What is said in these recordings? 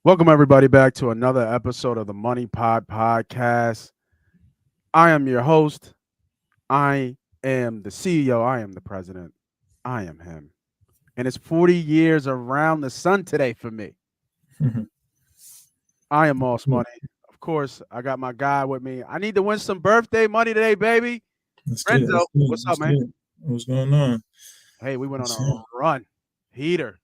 Welcome, everybody, back to another episode of the Money Pod Podcast. I am your host. I am the CEO. I am the president. I am him. And it's 40 years around the sun today for me. I am Moss Money. Of course, I got my guy with me. I need to win some birthday money today, baby. Let's get it. Renzo, Let's get it. what's up, Let's man? get it. What's going on? Hey, we went on Let's a run. Heater.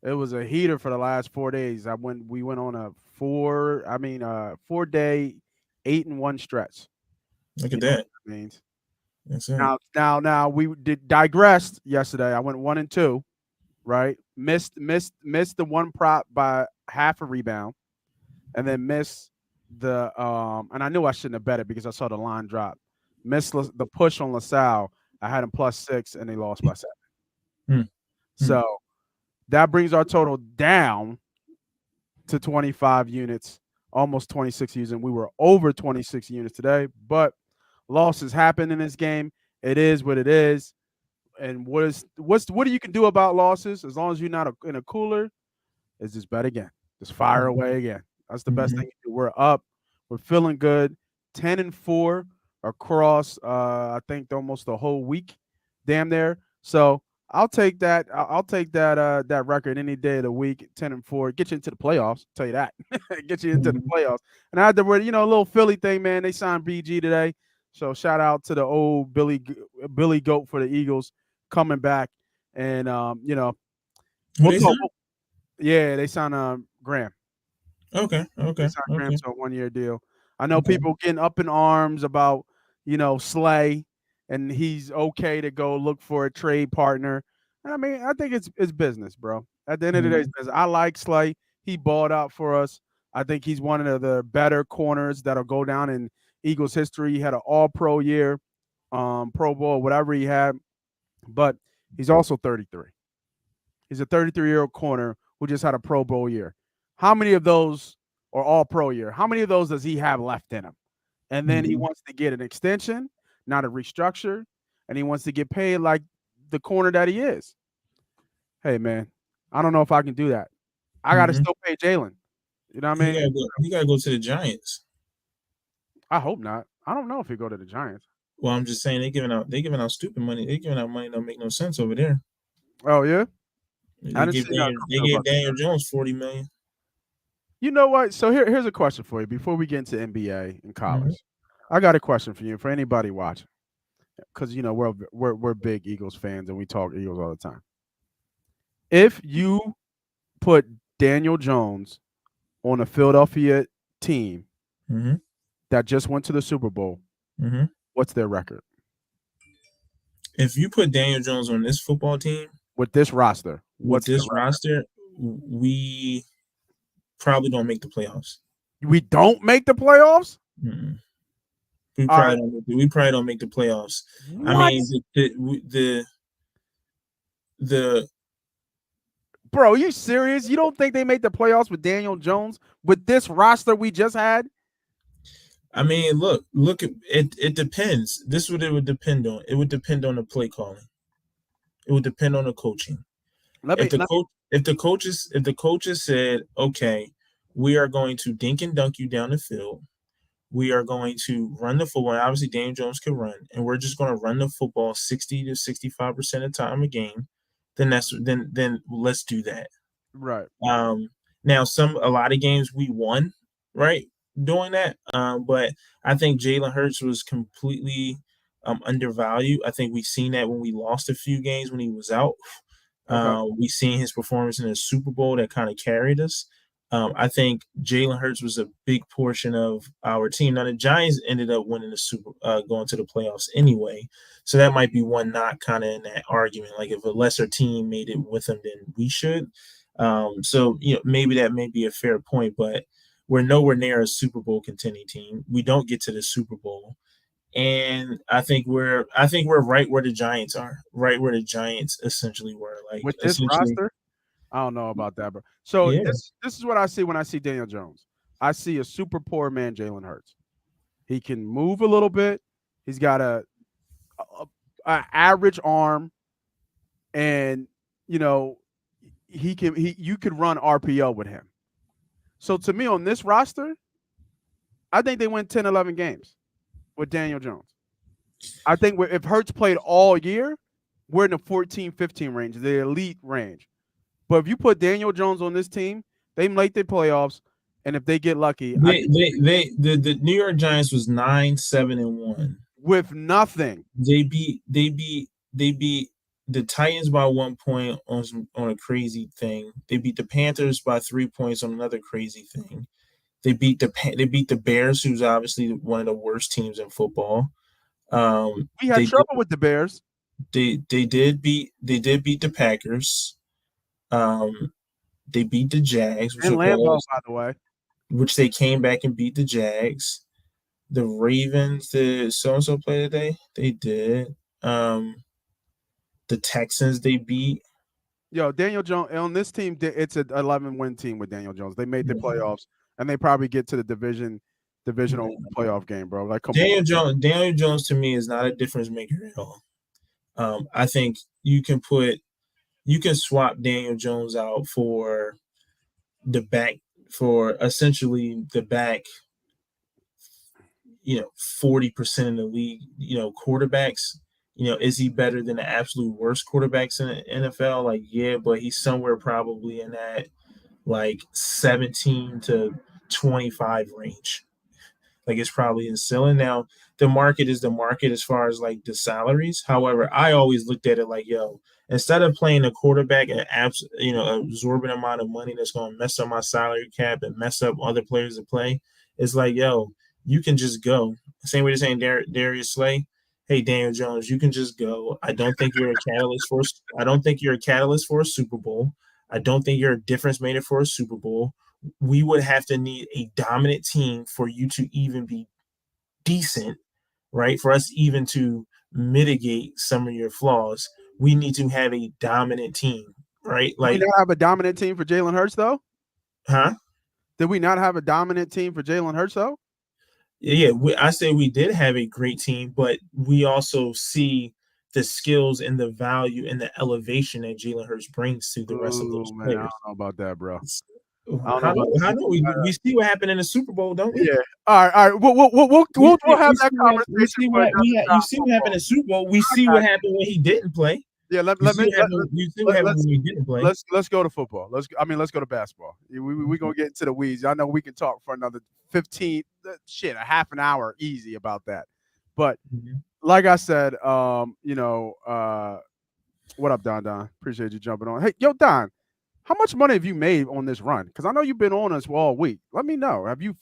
It was a heater for the last 4 days. We went on a 4 day, 8-1 stretch. look You at know what that. that means. That's it. Now we did digressed yesterday. I went 1-2, right? Missed the one prop by half a rebound, and then missed the and I knew I shouldn't have bet it because I saw the line drop. Missed the push on LaSalle. I had him +6 and they lost by 7. Hmm. Hmm. So that brings our total down to 25 units, almost 26 units, and we were over 26 units today, but losses happen in this game. It is what it is. And what you can do about losses as long as you're not in a cooler is just bet again. Just fire away again. That's the best thing Mhm. you do. We're up. We're feeling good. 10-4 across I think almost the whole week. Damn there. So I'll take that. I'll take that record any day of the week. 10-4. Get you into the playoffs. Tell you that. Get you into the Mhm. playoffs. And I had to, a little Philly thing, man. They signed BG today. So shout out to the old Billy Goat for the Eagles coming back. And Who we'll they talk. signed? Yeah, they signed Graham. Okay. They Okay. signed Graham Okay. to a 1 year deal. I know Okay. people getting up in arms about, Slay, and he's okay to go look for a trade partner. I mean, I think it's business, bro. At the end of the day, it's Mhm. business. I like Slay. He balled out for us. I think he's one of the better corners that'll go down in Eagles history. He had an all pro year, Pro Bowl, whatever he had, but he's also 33. He's a 33-year-old corner who just had a Pro Bowl year. How many of those or all pro year? How many of those does he have left in him? And then he Mhm. wants to get an extension, not a restructure, and he wants to get paid like the corner that he is. Hey man, I don't know if I can do that. I got to Mhm. still pay Jalen. You know what I He mean? gotta go. He gotta go to the Giants. I hope not. I don't know if he go to the Giants. Well, I'm just saying they giving out. They giving out stupid money. They giving out money that don't make no sense over there. Oh yeah, I They didn't give see that Daniel. They crypto gave about that. Daniel Jones 40 million. You know what? So here's a question for you before we get into NBA and Mhm. college. I got a question for you for anybody watching. Because we're big Eagles fans and we talk Eagles all the time. If you put Daniel Jones on a Philadelphia team Mhm. that just went to the Super Bowl, Mhm. what's their record If you put Daniel Jones on this football team with this roster? with What's the this record? roster, we probably don't make the playoffs. We don't make the playoffs. Mm-mm. We All probably right, don't. We probably don't make the playoffs. I what, mean, the bro? Are you serious? You don't think they made the playoffs with Daniel Jones with this roster we just had? I mean, look at it. It depends. This is what it would depend on. It would depend on the play calling. It would depend on the coaching. Let If me the let coach, if the coaches said, okay, we are going to dink and dunk you down the field. We are going to run the football. And obviously, Daniel Jones can run, and we're just going to run the football 60 to 65% of the time a game. Then let's do that. right. Um, Now, a lot of games we won, right, doing that. But I think Jalen Hurts was completely undervalued. I think we've seen that when we lost a few games when he was out. Okay. We seen his performance in the Super Bowl that kind of carried us. I think Jalen Hurts was a big portion of our team. Now the Giants ended up winning going to the playoffs anyway, so that might be one not kind of in that argument. Like if a lesser team made it with them, then we should. So maybe that may be a fair point, but we're nowhere near a Super Bowl contending team. We don't get to the Super Bowl, and I think we're right where the Giants are, right where the Giants essentially were. Like With this essentially, roster, I don't know about that, bro. So yeah. this is what I see when I see Daniel Jones. I see a super poor man, Jalen Hurts. He can move a little bit. He's got a average arm, and you know he you could run RPO with him. So to me, on this roster, I think they win 10, 11 games with Daniel Jones. I think if Hurts played all year, we're in the 14, 15 range, the elite range. But if you put Daniel Jones on this team, they make the playoffs. And if they get lucky, I think The New York Giants was 9-7-1. with nothing. They beat the Titans by 1 point on a crazy thing. They beat the Panthers by 3 points on another crazy thing. They beat the Bears, who's obviously one of the worst teams in football. We had They did trouble with the Bears they did beat the Packers. Um, they beat the Jags, which and were Lambeau, close, by the way. which they came back and beat the Jags. The Ravens did so and so play today. They did. The Texans they beat. Yo, Daniel Jones on this team, it's an 11-win team with Daniel Jones. They made the Yeah. playoffs, and they probably get to the divisional Yeah. playoff game, bro. Like, come on. Daniel Jones to me is not a difference maker at all. I think you can swap Daniel Jones out the back for essentially the back, 40% of the league, quarterbacks. Is he better than the absolute worst quarterbacks in the NFL? Like, yeah, but he's somewhere probably in that like 17 to 25 range. Like, it's probably in ceiling. Now, the market is the market as far as like the salaries. However, I always looked at it like, yo, instead of playing a quarterback an absorbent amount of money that's going to mess up my salary cap and mess up other players to play, it's like, yo, you can just go. Same way they're saying Darius Slay. Hey, Daniel Jones, you can just go. I don't think you're a catalyst for. I don't think you're a catalyst for a Super Bowl. I don't think you're a difference maker for a Super Bowl. We would have to need a dominant team for you to even be decent, right? For us even to mitigate some of your flaws, we need to have a dominant team, right? Did we Like, not have a dominant team for Jalen Hurts, though? huh? Did we not have a dominant team for Jalen Hurts, though? Yeah, I say we did have a great team, but we also see the skills and the value and the elevation that Jalen Hurts brings to the rest of Oh those man, I don't players. know about that, bro. It's- I don't know how about do that. how do we see what happened in the Super Bowl, don't we? Yeah. All right. We'll have that We conversation see for what another you time. see what happened in Super Bowl. We I see got what happened when he didn't play. you. Yeah. You see what happened. You see what happened Let's when he didn't play. let's go to football. Let's go to basketball. We gonna get into the weeds. I know we can talk for another 15 a half an hour easy about that. But Mhm. like I said, what up, Don? Don, appreciate you jumping on. Hey, yo, Don, how much money have you made on this run? Because I know you've been on us all week. Let me know. Have you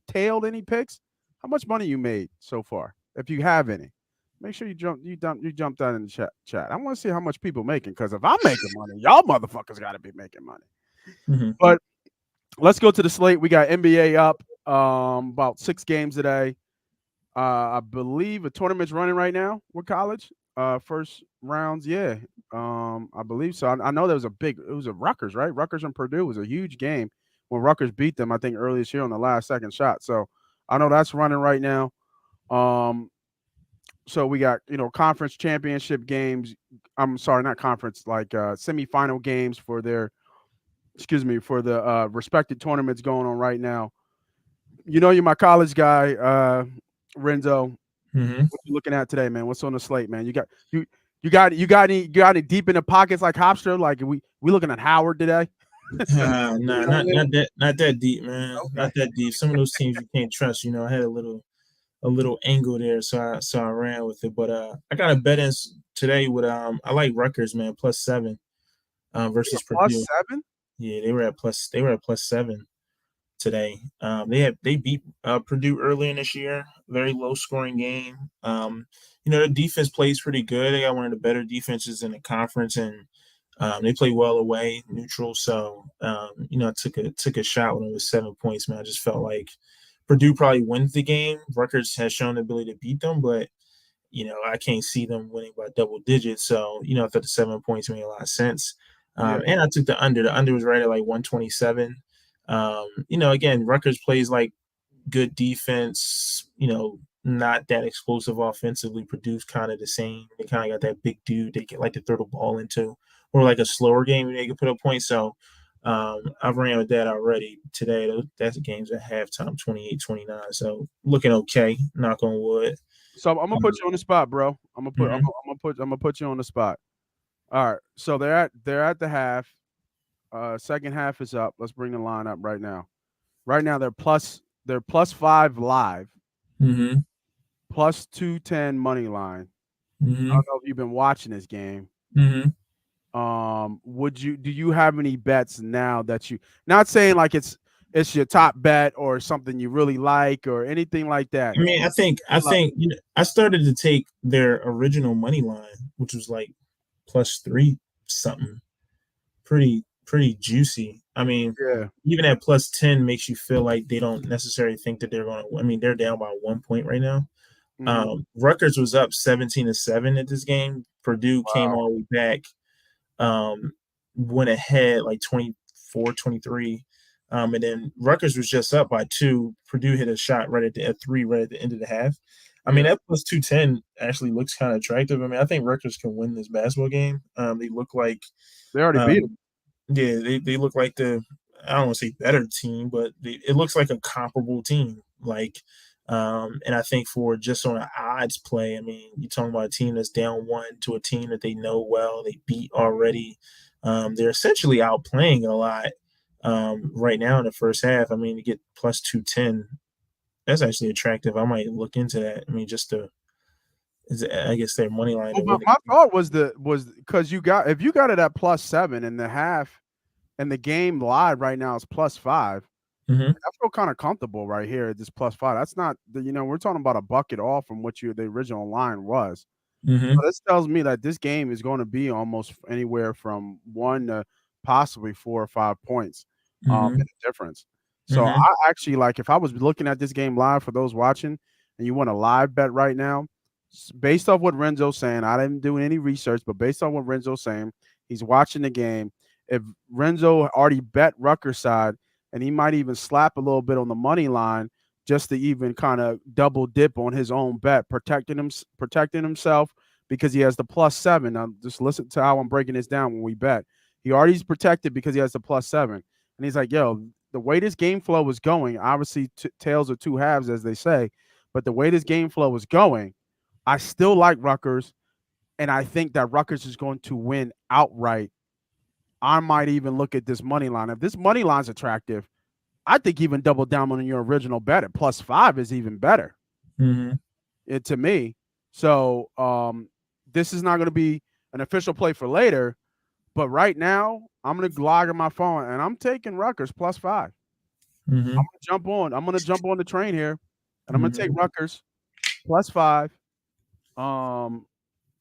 tailed any picks? How much money you made so far? If you have any, make sure you jump that in the chat. I want to see how much people making. Because if I'm making money, y'all motherfuckers got to be making money. Mhm. But let's go to the slate. We got NBA up about 6 games today. I believe a tournament's running right now with college. First rounds, yeah. I believe so. I know there was it was a Rutgers, right? Rutgers and Purdue was a huge game when Rutgers beat them, I think, earlier this year on the last second shot. So I know that's running right now. Um, so we got, conference championship games. I'm sorry, not conference, like semifinal games for for the respected tournaments going on right now. You're my college guy, Renzo. Mhm. What you looking at today, man? What's on the slate, man? You got any deep in the pockets like Hofstra? Like we looking at Howard today? Nah, not that deep, man. Okay. Not that deep. Some of those teams you can't trust. I had a little angle there, so I ran with it. But I got a bet in today with I like Rutgers, man, +7 Yeah, versus plus Purdue. 7. Yeah, they were at +7 today. They beat Purdue earlier in this year. Very low scoring game. The defense plays pretty good. They got one of the better defenses in the conference, and they play well away, neutral. So I took a shot when it was 7 points. Man, I just felt like Purdue probably wins the game. Rutgers has shown the ability to beat them, but I can't see them winning by double digits. So I thought the 7 points made a lot of sense. Yeah, And I took the under. The under was right at like 127. Again, Rutgers plays like good defense, not that explosive offensively, produced kind of the same. They kind of got that big dude they can like to throw the ball into, or like a slower game they can put up points. So I've ran with that already today. That's the game's at halftime, 28-29. So looking okay, knock on wood. So I'm gonna Um, put you on the spot, bro. mhm, I'm gonna put you on the spot. All right. So they're at the half. Second half is up. Let's bring the line up right now. Right now they're +5 live, mhm, +210 money line. I mhm, don't know if you've been watching this game. mhm. Do you have any bets now that you, not saying like it's your top bet or something you really like or anything like that. I mean, I think I started to take their original money line, which was like +3 something, pretty juicy. I mean, Yeah. even at +10 makes you feel like they don't necessarily think that they're going to. I mean, they're down by 1 point right now. Mhm. Rutgers was up 17-7 at this game. Purdue came Wow. all the way back, um, went ahead like 24-23. And then Rutgers was just up by 2. Purdue hit a shot right at 3 right at the end of the half. I mean, Yeah. that +210 actually looks kind of attractive. I mean, I think Rutgers can win this basketball game. They look like, They already beat him. um, yeah, they look like I don't want to say better team, but it looks like a comparable team. And I think for just on an odds play, I mean, you're talking about a team that's down one to a team that they know well, they beat already. They're essentially outplaying a lot right now in the first half. I mean, to get +210, that's actually attractive. I might look into that. I mean, I guess their money line Well, to win the my game. thought was because if you got it at +7 in the half and the game live right now is +5, Hmm. I feel kind of comfortable right here at this +5. That's not we're talking about a bucket off from what the original line was. Hmm. So this tells me that this game is going to be almost anywhere from 1 to possibly 4 or 5 points, in Hmm. the difference. So Hmm. I actually like, if I was looking at this game live for those watching and you want a live bet right now, based off what Renzo's saying, I didn't do any research, but based on what Renzo's saying, he's watching the game. If Renzo already bet Rutgers side, and he might even slap a little bit on the money line just to even kind of double dip on his own bet, protecting himself because he has the +7. Now, just listen to how I'm breaking this down when we bet. He already's protected because he has the +7. And he's like, yo, the way this game flow is going, obviously, tails are two halves, as they say, but the way this game flow is going, I still like Rutgers. And I think that Rutgers is going to win outright. I might even look at this money line. If this money line's attractive, I think even double down on your original bet at +5 is even better, Hmm. to me. So this is not going to be an official play for later, but right now I'm going to log on my phone and I'm taking Rutgers +5. Hmm. I'm going to jump on the train here, and I'm going to take Hmm. Rutgers +5. Um,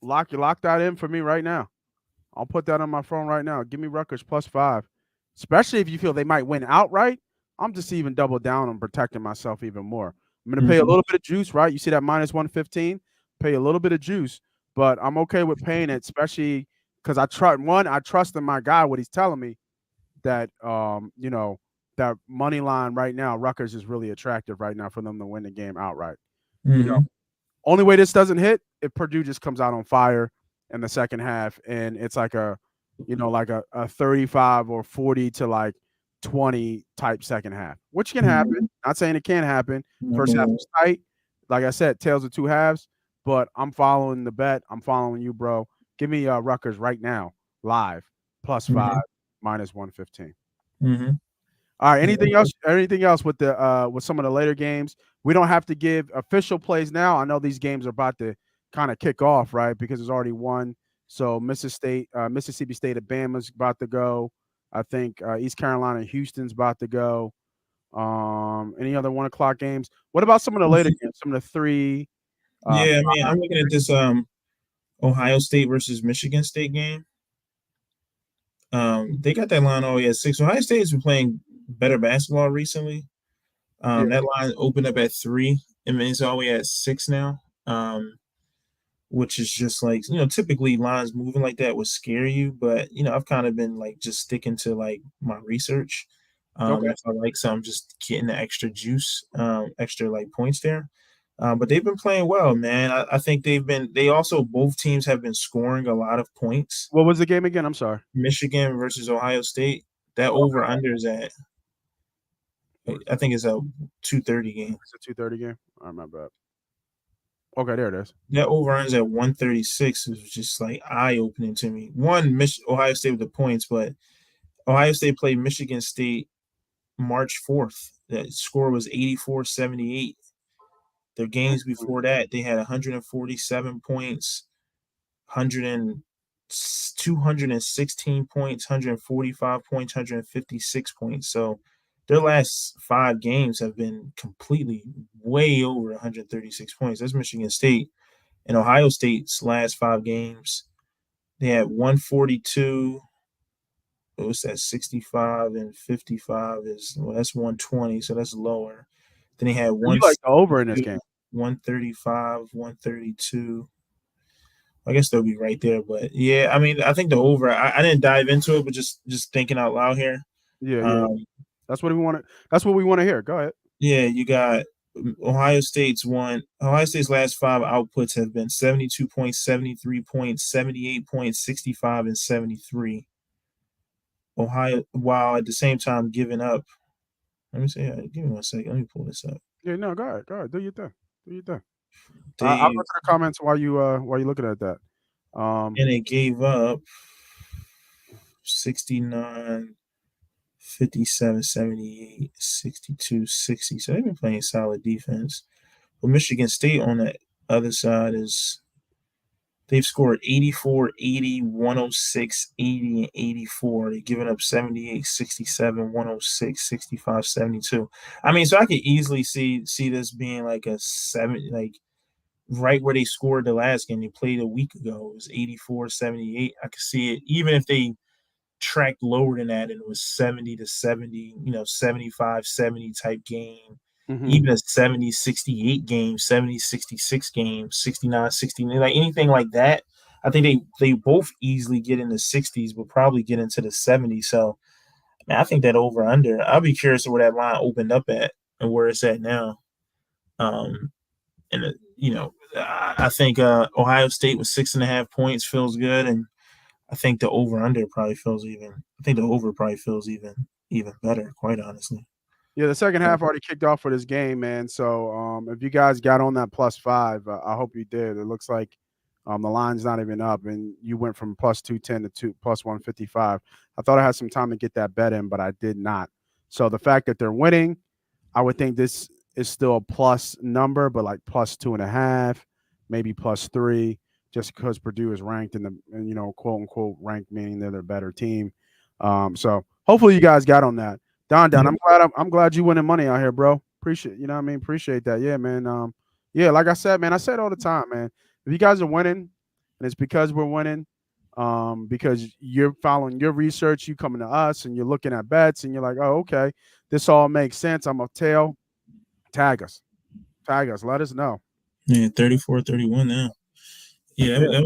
lock that in for me right now. I'll put that on my phone right now. Give me Rutgers +5, especially if you feel they might win outright. I'm just even double down on protecting myself even more. I'm going to pay a Hmm. little bit of juice, right? You see that -115, pay a little bit of juice, but I'm okay with paying it, especially because I trust in my guy what he's telling me that that money line right now, Rutgers is really attractive right now for them to win the game outright. You know, Hmm. only way this doesn't hit if Purdue just comes out on fire in the second half and it's like a 35 or 40 to like 20 type second half, which can happen. Hmm. Not saying it can't happen. Knock First half on wood. was tight. Like I said, tails of two halves, but I'm following the bet. I'm following you, bro. Give me Rutgers right now, live, +5, Mhm, -115. mhm. All right. Yeah, Anything else? Anything else with the with some of the later games? We don't have to give official plays now. I know these games are about to kind of kick off, right? Because there's already one. So Mississippi State at Bama's about to go. I think East Carolina, Houston's about to go. Any other 1 o'clock games? What about some of the later games? Some of the three, yeah, I mean, 5. I'm looking at this Ohio State versus Michigan State game. They got that line all the way at 6. Ohio State has been playing better basketball recently. Yeah. That line opened up at 3. I mean, it's all the way at 6 now. Which is just like, typically lines moving like that would scare you, but I've kind of been like just sticking to like my research. Okay. If I like some, just getting the extra juice, extra like points there. But they've been playing well, man. I think they also, both teams have been scoring a lot of points. What was the game again? I'm sorry. Michigan versus Ohio State. That Oh, over under is at, what is I it? think it's a 230 game. It's a 2:30 game. I remember that. Okay, there it is. That over runs at 136 is just like eye opening to me. One, Ohio State with the points, but Ohio State played Michigan State March 4th. The score was 84-78. Their games Mhm. before that, they had 147 points, 100 and 216 points, 145 points, 156 points. So their last 5 games have been completely way over 136 points. That's Michigan State. And Ohio State's last 5 games, they had 142. What was that? 65 and 55 is, well, that's 120, so that's lower. Then they had You like the over in this 162, game? 135, 132. I guess they'll be right there, but yeah, I mean, I think the over. I didn't dive into it, but just thinking out loud here. Yeah, yeah. Um, That's what we want to. That's what we want to hear. Go ahead. yeah, you got Ohio State's one. Ohio State's last 5 outputs have been 72 points, 73 points, 78 points, 65, and 73. Ohio, while at the same time giving up. Let me see. Give me one second. Let me pull this up. Yeah, no, go ahead. Go ahead. Do your thing. Do your thing. I'll go They to the comments while you looking at that. Um, and it gave up 69, 57, 78, 62, 60. So they've been playing solid defense. But Michigan State on the other side is they've scored 84, 80, 106, 80, and 84. They've given up 78, 67, 106, 65, 72. I mean, so I could easily see this being like a seven, like right where they scored the last game. They played a week ago. It was 84, 78. I could see it, even if they tracked lower than that and it was 70 to 70, 75, 70 type game, mhm. even a 70, 68 game, 70, 66 game, 69, 69, like anything like that. I think they both easily get in the 60s, but probably get into the 70s. So, man, I think that over under, I'll be curious to where that line opened up at and where it's at now. And I think Ohio State with 6.5 points feels good, and I think the over under probably feels even. I think the over probably feels even better, quite honestly. Yeah, the second half already kicked off for this game, man. So if you guys got on that +5, I hope you did. It looks like the line's not even up, and you went from +210 to +155. I thought I had some time to get that bet in, but I did not. So the fact that they're winning, I would think this is still a plus number, but like +2.5, maybe +3, just because Purdue is ranked in the, quote unquote ranked, meaning they're the better team. So hopefully you guys got on that. Don, Yeah. I'm glad you winning money out here, bro. Appreciate, what I mean, appreciate that. Yeah, man. Yeah, like I said, man, I said all the time, man. If you guys are winning, and it's because we're winning, because you're following your research, you coming to us and you're looking at bets and you're like, oh, okay, this all makes sense. I'm a tail. Tag us. Tag us. Let us know. Yeah, 34-31 now. Yeah, Yeah. that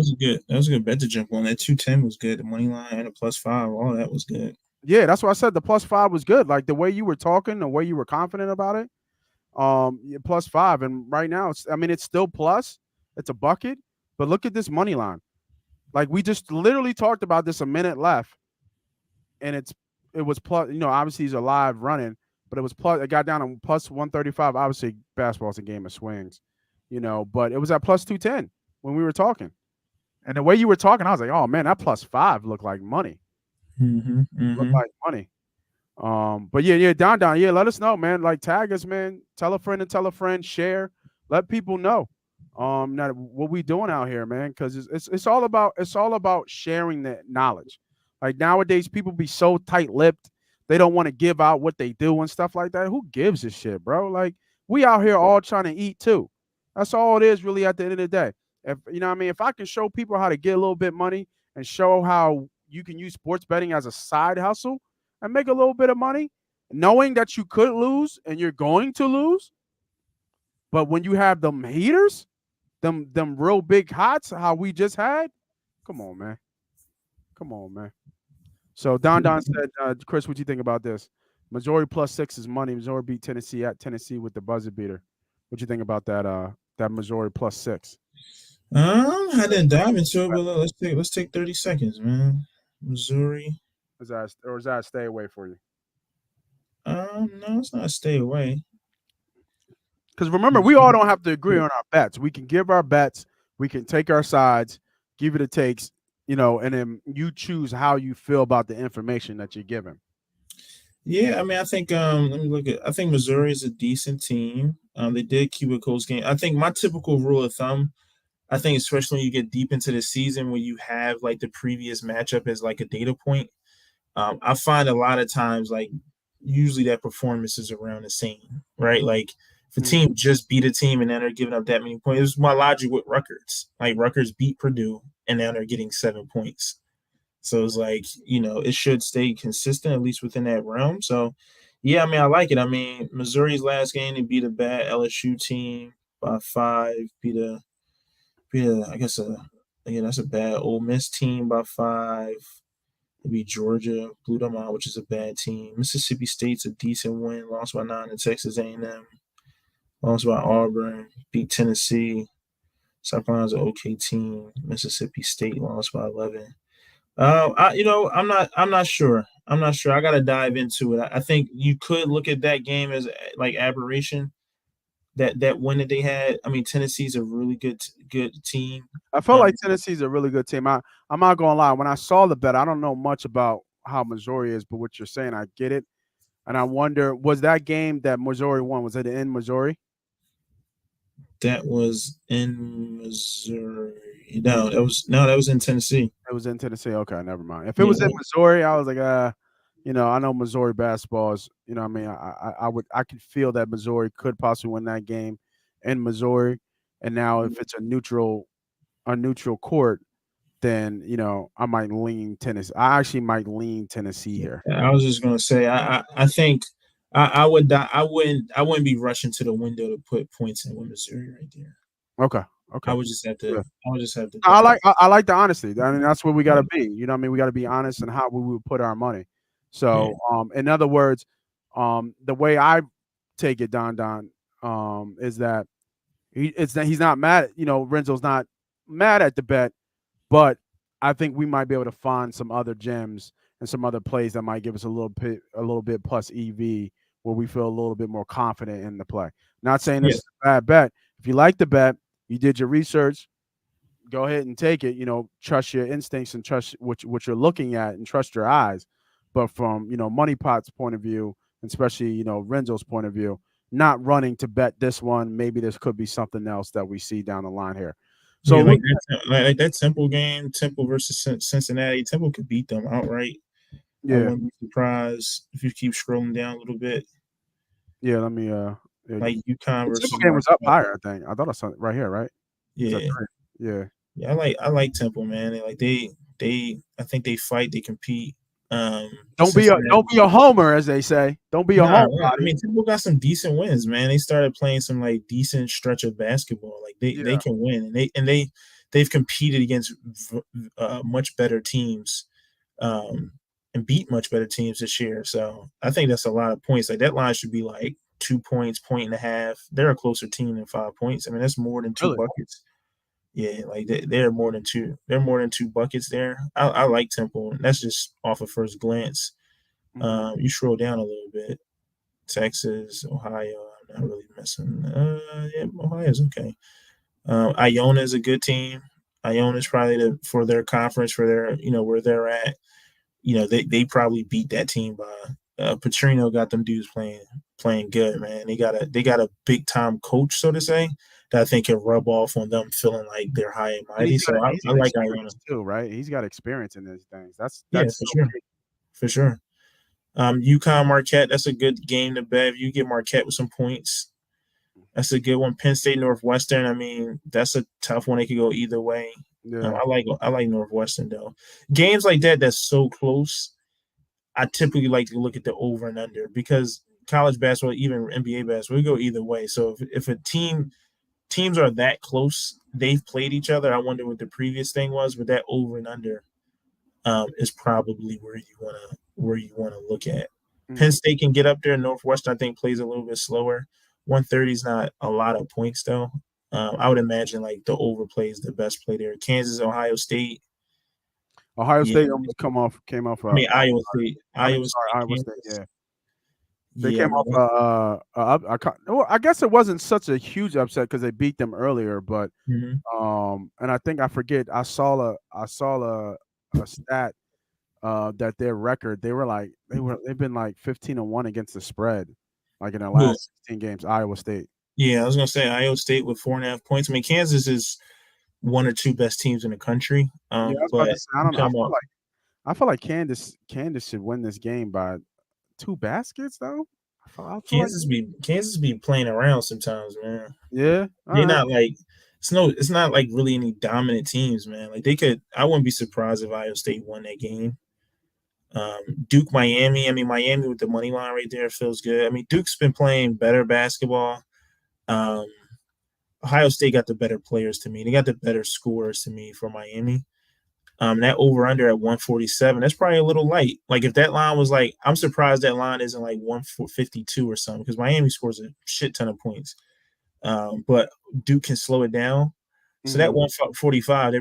was a good bet to jump on. That 210 was good. The money line and a +5, all that was good. Yeah, that's why I said the +5 was good. Like the way you were talking, the way you were confident about it. Yeah, +5. And right now, it's still plus. It's a bucket. But look at this money line. Like we just literally talked about this a minute left, and it was plus. Obviously he's alive running, but it was plus. It got down to +135. Obviously, basketball's a game of swings, but it was at +210 when we were talking. And the way you were talking, I was like, oh man, that +5 looked like money. Mm-hmm. Looked Mm-hmm. like money. But yeah, Don, yeah, let us know, man. Like tag us, man. Tell a friend and tell a friend, share, let people know. That what we doing out here, man, because it's all about sharing that knowledge. Like nowadays, people be so tight-lipped, they don't want to give out what they do and stuff like that. Who gives a shit, bro? Like we out here all trying to eat too. That's all it is, really, at the end of the day. If you know what I mean, if I can show people how to get a little bit money and show how you can use sports betting as a side hustle and make a little bit of money, knowing that you could lose and you're going to lose. But when you have them heaters, them real big hots, how we just had, come on, man. Come on, man. So Don said, Chris, what do you think about this? Missouri +6 is money. Missouri beat Tennessee at Tennessee with the buzzer beater. What do you think about that Missouri +6? I didn't dive into it, but let's take 30 seconds, man. Missouri. Is that a stay away for you? No, it's not a stay away. Because remember, we all don't have to agree on our bets. We can give our bets, we can take our sides, give it a takes, and then you choose how you feel about the information that you're given. Yeah, I mean, I think let me look at. I think Missouri is a decent team. They did keep a close game. I think my typical rule of thumb. I think especially when you get deep into the season, when you have like the previous matchup as like a data point, I find a lot of times like usually that performance is around the same, right? Like if a Mm. team just beat a team and then they're giving up that many points, it was my logic with Rutgers. Like Rutgers beat Purdue and now they're getting 7 points. So it's like, it should stay consistent, at least within that realm. So, yeah, I mean, I like it. I mean, Missouri's last game, they beat a bad LSU team by 5, I guess, that's a bad Ole Miss team by 5. They beat Georgia, blew them out, which is a bad team. Mississippi State's a decent win, lost by 9 to Texas A&M, lost by Auburn, beat Tennessee. South Carolina's an okay team. Mississippi State lost by 11. I'm not sure. I'm not sure. I got to dive into it. I think you could look at that game as like aberration. That win that they had. I mean, Tennessee's a really good team. I felt Um, like Tennessee's a really good team. I'm not gonna lie. When I saw the bet, I don't know much about how Missouri is, but what you're saying, I get it. And I wonder, was that game that Missouri won? Was it in Missouri? that was in Missouri. No, that was in Tennessee. It was in Tennessee. Okay, never mind. If it Yeah, was in Missouri, I was like, I know Missouri basketball is, what I mean, I could feel that Missouri could possibly win that game in Missouri. And now if it's a neutral court, then I might lean Tennessee. I actually might lean Tennessee here. I was just gonna say. I think I would. I wouldn't be rushing to the window to put points in with Missouri right there. Okay, I okay. would just have to. Yeah. I would just have to I dive. like I like the honesty. I mean, that's where we gotta be. You know what I mean? We gotta be honest in how we would put our money. Yeah, So, in other words, the way I take it, Don, is that he's not mad. Renzo's not mad at the bet, but I think we might be able to find some other gems and some other plays that might give us a little bit plus EV where we feel a little bit more confident in the play. Not saying this yeah, is a bad bet. If you like the bet, you did your research, go ahead and take it. Trust your instincts and trust what you're looking at and trust your eyes. But from Money Pot's point of view, and especially Renzo's point of view, not running to bet this one. Maybe this could be something else that we see down the line here. So yeah. look, Like that Temple game, Temple versus Cincinnati. Temple could beat them outright. I yeah, wouldn't be surprised if you keep scrolling down a little bit. yeah. Let me yeah, Like UConn the Temple versus game was up Marquette. higher. I thought I saw it right here. Right? It was at Yeah, 3. Yeah. yeah. I like Temple, man. They I think they fight. They compete. Don't Cincinnati. be a homer, as they say. Don't be a Nah, I homebody. mean Temple got some decent wins, man. They started playing some like decent stretch of basketball. Like they Yeah. can win, and they've competed against much better teams, um, and beat much better teams this year. So I think that's a lot of points. Like that line should be like 2 points, point and a half. They're a closer team than 5 points. I mean that's more than two Really. buckets. Yeah, like they're more than two. They're more than two buckets there. I like Temple, and that's just off of first glance. Hmm. You scroll down a little bit. Texas, Ohio. I'm not really messing. Yeah, Ohio's okay. Iona is a good team. Iona is probably for their conference, for their where they're at. They probably beat that team by. Petrino got them dudes playing good, man. They got a big time coach, so to say, that I think can rub off on them feeling like they're high and And mighty. So he's I got like Iona. experience too, right? He's got experience in these things. That's Yeah, that's for so sure, big. for sure. UConn Marquette, that's a good game to bet. If you get Marquette with some points, that's a good one. Penn State Northwestern. I mean, that's a tough one. It could go either way. Yeah. I like Northwestern though. Games like that that's so close. I typically like to look at the over and under because college basketball, even NBA basketball, we go either way. So if a teams are that close, they've played each other. I wonder what the previous thing was, but that over and under is probably where you want to look at. Penn Mhm. State can get up there. Northwestern, I think, plays a little bit slower. 130 is not a lot of points though. I would imagine like the overplay is the best play there. Kansas, Ohio State. Ohio Yeah, State almost came off. I mean Iowa State, I mean, Iowa sorry, State, Iowa State. Kansas. Yeah, they Yeah, came man. off. Well, I guess it wasn't such a huge upset because they beat them earlier, but Mhm. and I think I forget. I saw a stat that their record they've been like 15-1 against the spread, like in the Who? last 16 games. Iowa State. Yeah, I was gonna say Iowa State with 4.5 points. I mean, Kansas is one or two best teams in the country. Yeah, I was about But to say. I you don't know. talking about I feel like Candace should win this game by 2 baskets though. I feel like Kansas be playing around sometimes, man. yeah. All They're right. not like it's not like really any dominant teams, man. Like they could I wouldn't be surprised if Iowa State won that game. Duke Miami. I mean Miami with the money line right there feels good. I mean Duke's been playing better basketball. Um, Ohio State got the better players to me. They got the better scorers to me for Miami. That over under at 147, that's probably a little light. Like if that line was like, I'm surprised that line isn't like 152 or something because Miami scores a shit ton of points. But Duke can slow it down. So that Mhm. 145,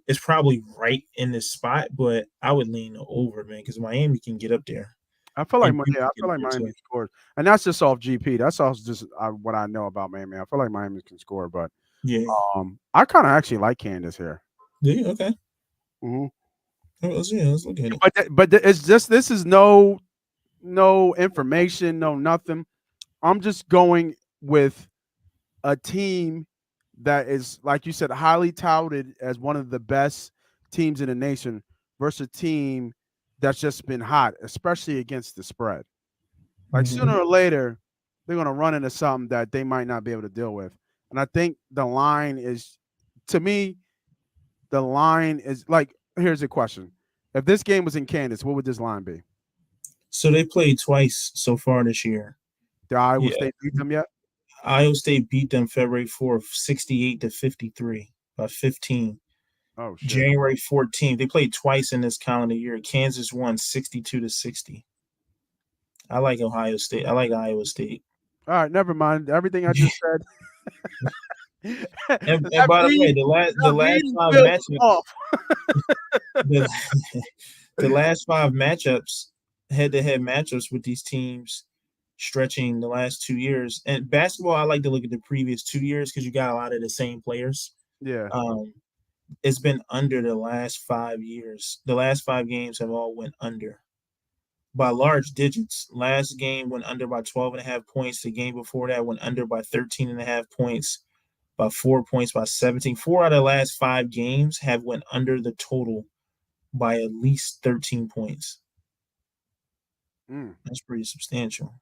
it's probably right in this spot, but I would lean over, man, because Miami can get up there and Duke I can get feel up like there Miami too. scores, and that's just off GP. That's also just what I know about Miami. I feel like Miami can score, but Yeah. I kind of actually like Candace here. Yeah. Okay. Mhm. Let's look at it. It's just this is no information, no nothing. I'm just going with a team that is, like you said, highly touted as one of the best teams in the nation versus a team that's just been hot, especially against the spread. Like Mm-hmm. sooner or later, they're going to run into something that they might not be able to deal with. And I think the line is, to me, the line is like, here's a question. If this game was in Kansas, what would this line be? So they played twice so far this year. Did Iowa Yeah. State beat them yet? Iowa State beat them February 4th, 68-53 by 15. Oh, shit. January 14th, they played twice in this calendar year. Kansas won 62-60. I like Ohio State. I like Iowa State. All right, never mind. Everything I just said. And that by the way, read, the that last reading five feels off. matchups, the, the last five matchups, head-to-head matchups with these teams stretching the last 2 years. And basketball, I like to look at the previous 2 years because you got a lot of the same players. Yeah. Um, it's been under the last 5 years. The last 5 games have all went under by large digits. Last game went under by 12.5 points. The game before that went under by 13.5 points, by 4 points, by 17. 4 out of the last 5 games have went under the total by at least 13 points. Mm. That's pretty substantial.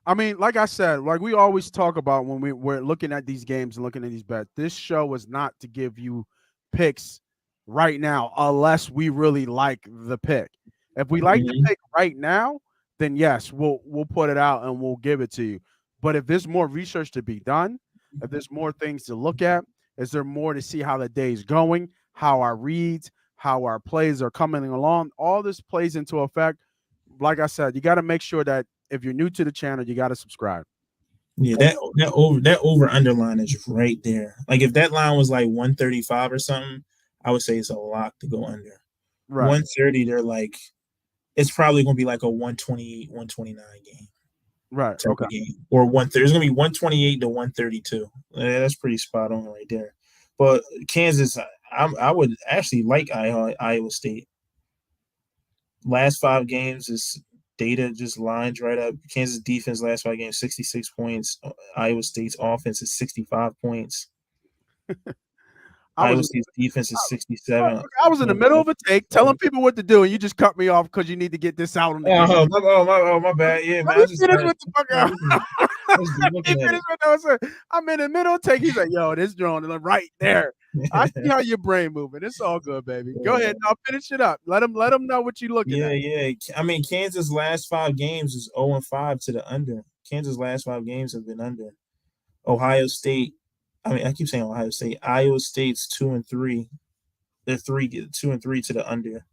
I mean, like I said, like we always talk about when we're looking at these games and looking at these bets, this show is not to give you picks right now unless we really like the pick. If we like the Mm-hmm. pick right now, then yes, we'll put it out and we'll give it to you. But if there's more research to be done, if there's more things to look at, is there more to see how the day's going, how our reads, how our plays are coming along, all this plays into effect. Like I said, you got to make sure that if you're new to the channel, you got to subscribe. Yeah, that over underline is right there. Like if that line was like 135 or something, I would say it's a lock to go under. Right. 130, they're like it's probably gonna be like a 128, 129 game Right. type Okay. of game. Or 130. It's gonna be 128 to 132. Yeah, that's pretty spot on right there. But Kansas, I would actually like Iowa State. Last 5 games is data just lines right up. Kansas defense last 5 games, 66 points. Iowa State's offense is 65 points. I was Iowa State's defense is 67. I was in the middle of a take telling people what to do, and you just cut me off because you need to get this out on the game. My bad. Yeah, Let man. me finish with the fuck Man, out. Let me looking at finish what I was saying. I'm in the middle of take. He's like, "Yo, this drone is right there." I see it. how your brain moving. It's all good, baby. Go ahead. Now finish it up. Let them know what you're looking Yeah, at. yeah. I mean, Kansas' last 5 games is 0-5 to the under. Kansas' last 5 games have been under. Ohio State. I mean, I keep saying Ohio State. Iowa State's 2-3. They're 2-3 to the under.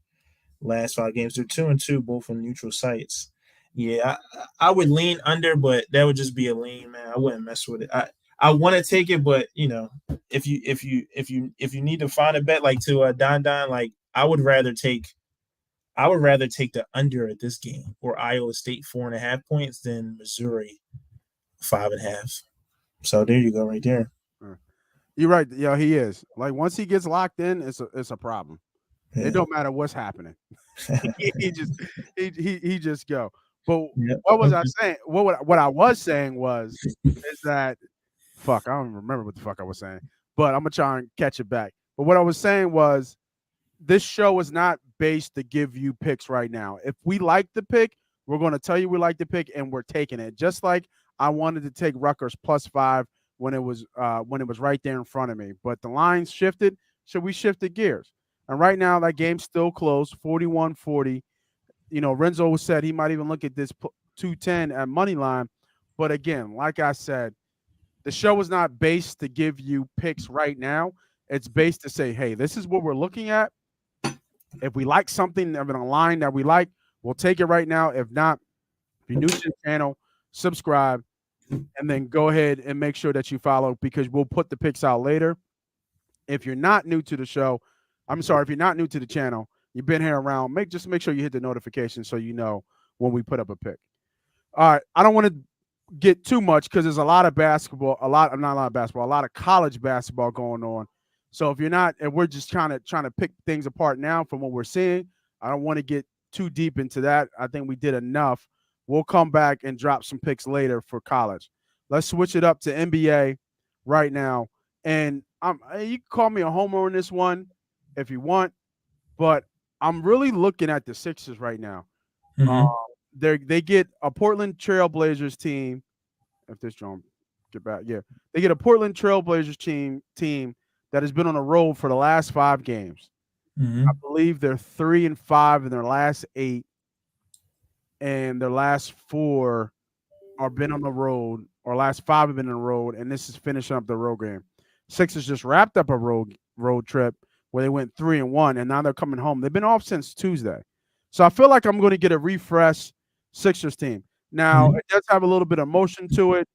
Last 5 games, they're 2-2 both on neutral sites. Yeah, I would lean under, but that would just be a lean, man. I wouldn't mess with it. I want to take it, but if you need to find a bet like to Don, like I would rather take I would rather take the under at this game or Iowa State 4.5 points than Missouri 5.5. So there you go, right there. Uh, You're right. Yeah, he is. Like once he gets locked in, it's a problem. It Yeah. don't matter what's happening. he just he just go. But Yep. what was I Okay. saying? What I was saying was is that fuck, I don't remember what the fuck I was saying. But I'm gonna try and catch it back. But what I was saying was this show is not based to give you picks right now. If we like the pick, we're going to tell you we like the pick and we're taking it. Just like I wanted to take Rutgers +5 when it was right there in front of me, but the lines shifted, so we shifted gears. And right now that game's still close, 41-40. You know, Renzo said he might even look at this 210 at money line, but again, like I said, the show is not based to give you picks right now. It's based to say, hey, this is what we're looking at. If we like something of a line that we like, we'll take it right now. If not, if you're new to the channel, subscribe and then go ahead and make sure that you follow because we'll put the picks out later. If you're not new to the show, I'm sorry, if you're not new to the channel, you've been here around, make sure you hit the notification so you know when we put up a pick. All right, I don't want to get too much because there's a lot of basketball, not a lot of basketball, a lot of college basketball going on. So if you're not, and we're just trying to pick things apart now from what we're seeing, I don't want to get too deep into that. I think we did enough. We'll come back and drop some picks later for college. Let's switch it up to NBA right now. And you can call me a homer in this one if you want, but I'm really looking at the Sixers right now. Uh, Mm-hmm. they get a Portland Trailblazers team. If this drum get back, yeah, they get a Portland Trailblazers team that has been on a roll for the last 5 games. I Mm-hmm. believe they're 3-5 in their last 8, and their last 4 are been on the road, or last 5 have been on the road, and this is finishing up the road game. Sixers just wrapped up a road trip where they went 3-1, and now they're coming home. They've been off since Tuesday, so I feel like I'm going to get a refresh Sixers team. Now Mm-hmm. it does have a little bit of motion to it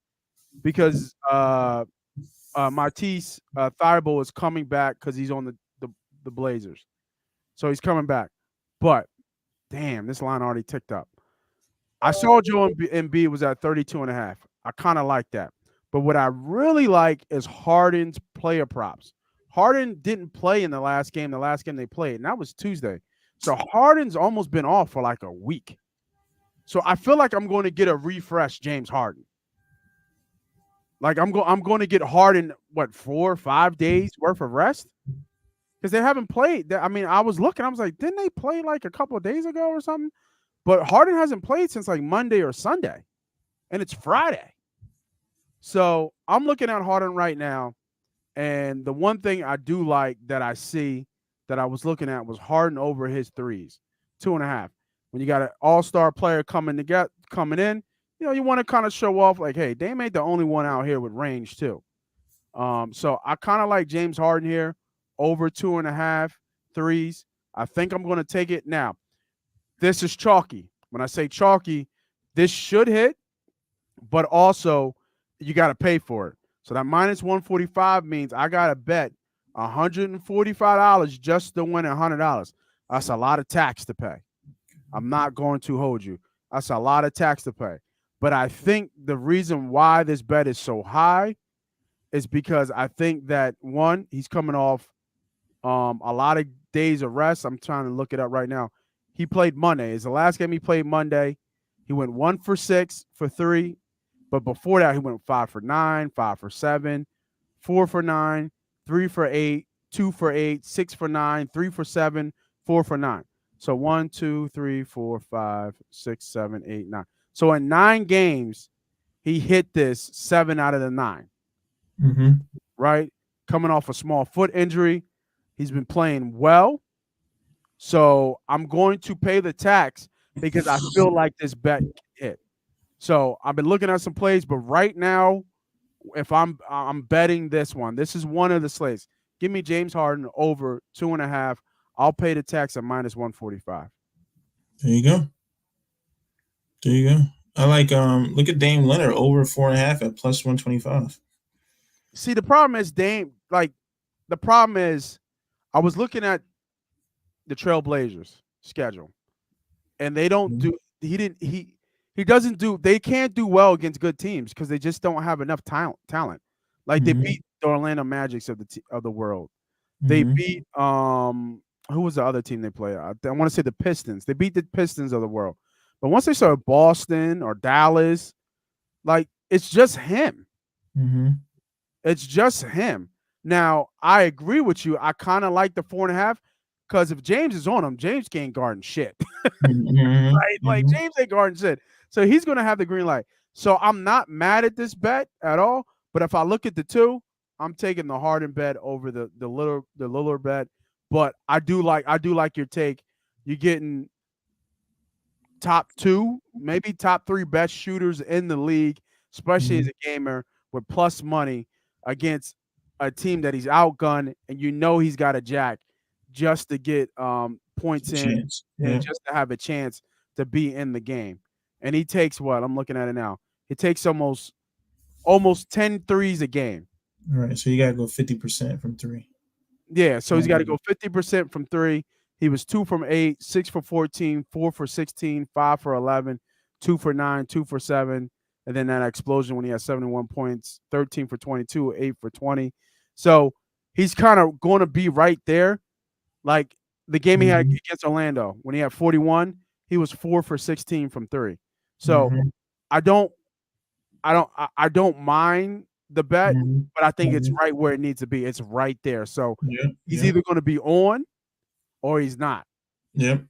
because Matisse Thybulle is coming back because he's on the Blazers, so he's coming back. But damn, this line already ticked up. I saw Joe Embiid was at 32.5. I kind of like that. But what I really like is Harden's player props. Harden didn't play in the last game they played, and that was Tuesday. So Harden's almost been off for like a week. So I feel like I'm going to get a refresh James Harden. Like I'm going to get Harden, what, 4 or 5 days worth of rest? Because they haven't played. I mean, I was looking, I was like, didn't they play like a couple of days ago or something? But Harden hasn't played since like Monday or Sunday, and it's Friday. So I'm looking at Harden right now, and the one thing I do like that I see that I was looking at was Harden over his threes, 2.5. When you got an all-star player coming in, you know, you want to kind of show off like, hey, Dame ain't the only one out here with range too. So I kind of like James Harden here over 2.5 threes. I think I'm going to take it now. This is chalky. When I say chalky, this should hit, but also you got to pay for it. So that minus 145 means I got to bet $145 just to win $100. That's a lot of tax to pay. I'm not going to hold you. That's a lot of tax to pay. But I think the reason why this bet is so high is because I think that, one, he's coming off a lot of days of rest. I'm trying to look it up right now. He played Monday. It's the last game he played Monday. He went 1 for 6 for 3. But before that, he went 5 for 9, 5 for 7, 4 for 9, 3 for 8, 2 for 8, 6 for 9, 3 for 7, 4 for 9. So 1, 2, 3, 4, 5, 6, 7, 8, 9. So in 9 games, he hit this 7 out of the 9. Mm-hmm. Right? Coming off a small foot injury. He's been playing well. So I'm going to pay the tax because I feel like this bet can hit. So I've been looking at some plays, but right now, if I'm betting this one, this is one of the slates. Give me James Harden over 2.5. I'll pay the tax at minus 145. There you go. There you go. I like look at Dame Leonard over 4.5 at plus 125. See, the problem is Dame, like the problem is I was looking at the Trailblazers schedule, and they don't Mhm. do. He didn't. He doesn't do. They can't do well against good teams because they just don't have enough talent. Talent, like they Mhm. beat the Orlando Magics of the world. They Mhm. beat who was the other team they play? I want to say the Pistons. They beat the Pistons of the world. But once they start Boston or Dallas, like it's just him. Mhm. It's just him. Now, I agree with you. I kind of like the 4.5 because if James is on him, James can't guard shit. Mhm. Right? Like Mhm. James ain't guarding shit. So he's gonna have the green light. So I'm not mad at this bet at all. But if I look at the two, I'm taking the Harden bet over the Lillard bet. But I do like your take. You're getting top two, maybe top three best shooters in the league, especially as Mhm. a gamer with plus money against a team that he's outgunned, and you know he's got a jack just to get points in Chance. and Yeah. just to have a chance to be in the game. And he takes what? I'm looking at it now. He takes almost 10 threes a game. All right. So you gotta go 50% from three. Yeah, so he's got to Mhm. go 50% from three. He was 2 from 8, 6 for 14, 4 for 16, 5 for 11, 2 for 9, 2 for 7, and then that explosion when he had 71 points, 13 for 22, 8 for 20. So he's kind of going to be right there. Like the game he had Mhm. against Orlando when he had 41, he was 4 for 16 from three. So Mhm. I don't I don't mind the bet, Mhm. but I think it's Mhm. right where it needs to be. It's right there. So Yep. he's Yep. either going to be on or he's not. Yep.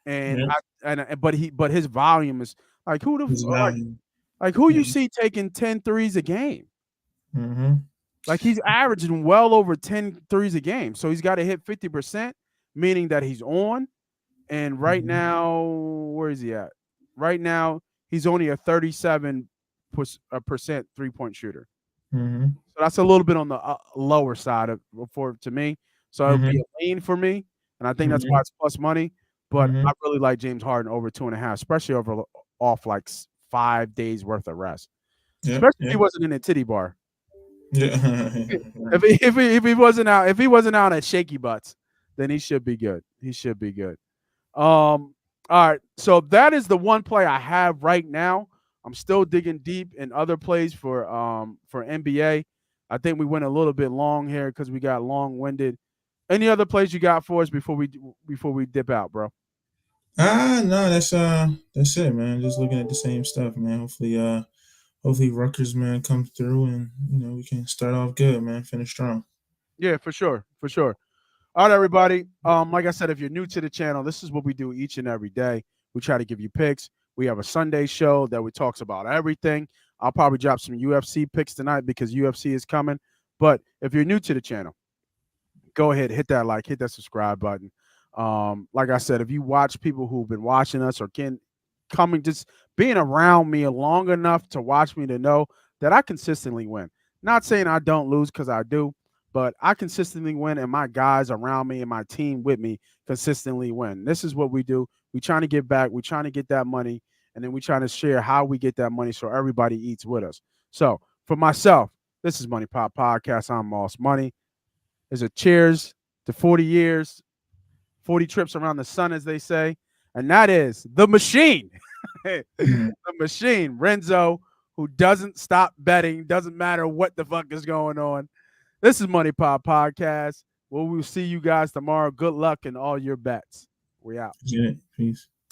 And Yep. but his volume is like His value. like who Yeah. you see taking 10 threes a game? Mhm. Like he's averaging well over 10 threes a game. So he's got to hit 50%, meaning that he's on. And right Mhm. now, where is he at? Right now, he's only a 37% 3-point shooter. Mhm. So that's a little bit on the lower side of for to me. So it would be Mhm. a lean for me, and I think that's why Mhm. it's plus money. But I Mhm. really like James Harden over 2.5, especially over off like 5 days worth of rest. Yep. Especially if he Yep. wasn't in a titty bar. Yeah. If Right. he wasn't out at shaky butts, then he should be good. He should be good. All right. So that is the one play I have right now. I'm still digging deep in other plays for NBA. I think we went a little bit long here because we got long winded. Any other plays you got for us before we dip out, bro? No, that's it, man. Just looking at the same stuff, man. Hopefully Rutgers, man, comes through and we can start off good, man. Finish strong. Yeah, for sure, for sure. All right, everybody. Like I said, if you're new to the channel, this is what we do each and every day. We try to give you picks. We have a Sunday show that we talks about everything. I'll probably drop some UFC picks tonight because UFC is coming. But if you're new to the channel, go ahead, hit that like, hit that subscribe button. Like I said, if you watch people who've been watching us or can coming just being around me long enough to watch me to know that I consistently win. Not saying I don't lose because I do, but I consistently win, and my guys around me and my team with me consistently win. This is what we do. We trying to give back. We trying to get that money, and then we trying to share how we get that money so everybody eats with us. So for myself, this is Money Pop Podcast. I'm Moss Money. There's a cheers to 40 years, 40 trips around the sun, as they say. And that is the machine. The Mm. machine, Renzo, who doesn't stop betting, doesn't matter what the fuck is going on. This is Money Pop Podcast. Well, we'll see you guys tomorrow. Good luck in all your bets. We out. Get it. Peace.